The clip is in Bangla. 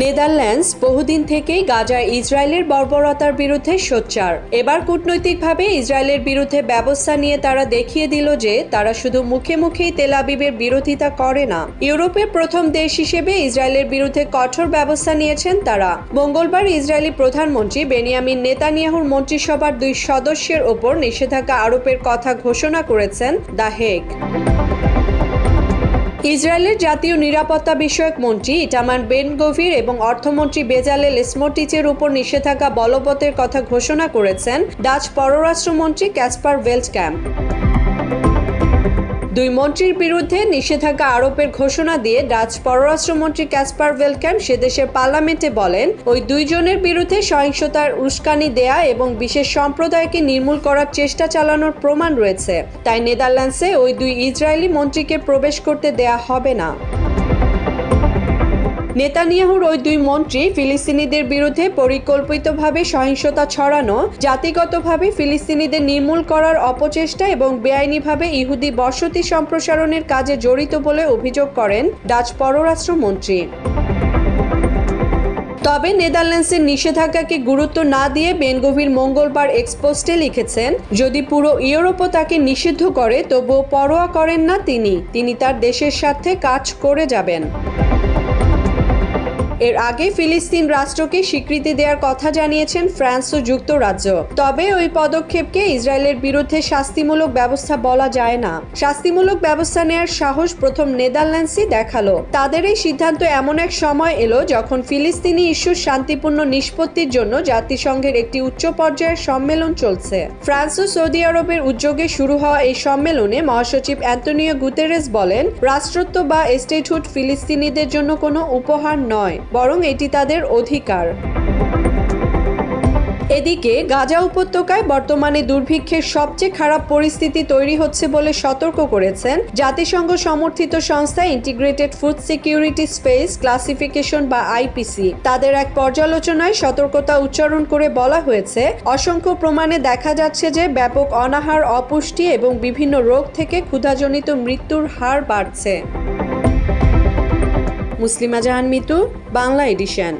নেদারল্যান্ডস বহুদিন থেকেই গাজায় ইসরায়েলের বর্বরতার বিরুদ্ধে সোচ্চার। এবার কূটনৈতিকভাবে ইসরায়েলের বিরুদ্ধে ব্যবস্থা নিয়ে তারা দেখিয়ে দিল যে তারা শুধু মুখে মুখেই তেল আবিবের বিরোধিতা করে না, ইউরোপের প্রথম দেশ হিসেবে ইসরায়েলের বিরুদ্ধে কঠোর ব্যবস্থা নিয়েছেন তারা। মঙ্গলবার ইসরায়েলি প্রধানমন্ত্রী বেনিয়ামিন নেতানিয়াহুর মন্ত্রিসভার 2 সদস্যের ওপর নিষেধাজ্ঞা আরোপের কথা ঘোষণা করেছেন দ্য হেগ। ইসরায়েলের জাতীয় নিরাপত্তা বিষয়ক মন্ত্রী ইটামার বেন গভির এবং অর্থমন্ত্রী বেজালেল স্মোট্রিচের উপর নিষেধাজ্ঞা বলবতের কথা ঘোষণা করেছেন ডাচ পররাষ্ট্রমন্ত্রী ক্যাসপার ভেল্টক্যাম্প। 2 মন্ত্রীর বিরুদ্ধে নিষেধাজ্ঞা আরোপের ঘোষণা দিয়ে ডাচ পররাষ্ট্রমন্ত্রী ক্যাসপার ভেল্টক্যাম্প সেদেশের পার্লামেন্টে বলেন, ওই 2 জনের বিরুদ্ধে সহিংসতার উস্কানি দেয়া এবং বিশেষ সম্প্রদায়কে নির্মূল করার চেষ্টা চালানোর প্রমাণ রয়েছে, তাই নেদারল্যান্ডসে ওই 2 ইসরায়েলি মন্ত্রীকে প্রবেশ করতে দেয়া হবে না। নেতানিয়াহুর ওই 2 মন্ত্রী ফিলিস্তিনিদের বিরুদ্ধে পরিকল্পিতভাবে সহিংসতা ছড়ানো, জাতিগতভাবে ফিলিস্তিনিদের নির্মূল করার অপচেষ্টা এবং বেআইনিভাবে ইহুদি বসতি সম্প্রসারণের কাজে জড়িত বলে অভিযোগ করেন ডাচ পররাষ্ট্রমন্ত্রী। তবে নেদারল্যান্ডসের নিষেধাজ্ঞাকে গুরুত্ব না দিয়ে বেন গভির মঙ্গলবার এক্সপোস্টে লিখেছেন, যদি পুরো ইউরোপও তাকে নিষিদ্ধ করে তবুও পরোয়া করেন না তিনি তার দেশের স্বার্থে কাজ করে যাবেন। এর আগে ফিলিস্তিন রাষ্ট্রকে স্বীকৃতি দেওয়ার কথা জানিয়েছেন ফ্রান্স ও যুক্তরাজ্য। তবে ওই পদক্ষেপকে ইসরায়েলের বিরুদ্ধে শাস্তিমূলক ব্যবস্থা বলা যায় না। শাস্তিমূলক ব্যবস্থা নেওয়ার সাহস প্রথম নেদারল্যান্ডসই দেখালো। তাদের এই সিদ্ধান্ত এমন এক সময় এলো যখন ফিলিস্তিনি ইস্যুর শান্তিপূর্ণ নিষ্পত্তির জন্য জাতিসংঘের একটি উচ্চ পর্যায়ের সম্মেলন চলছে। ফ্রান্স ও সৌদি আরবের উদ্যোগে শুরু হওয়া এই সম্মেলনে মহাসচিব অ্যান্তোনিও গুতেরেস বলেন, রাষ্ট্রত্ব বা স্টেটহুড ফিলিস্তিনিদের জন্য কোনো উপহার নয়, বরং এটি তাদের অধিকার। এদিকে গাজা উপত্যকায় বর্তমানে দুর্ভিক্ষের সবচেয়ে খারাপ পরিস্থিতি তৈরি হচ্ছে বলে সতর্ক করেছেন জাতিসংঘ সমর্থিত সংস্থা integrated food security space classification বা আইপিসি। তাদের এক পর্যালোচনায় সতর্কতা উচ্চারণ করে বলা হয়েছে, অসংখ্য প্রমাণে দেখা যাচ্ছে যে ব্যাপক অনাহার, অপুষ্টি এবং বিভিন্ন রোগ থেকে ক্ষুধাজনিত মৃত্যুর হার বাড়ছে। মুসলিমা জাহান মিতু, বাংলা এডিশন।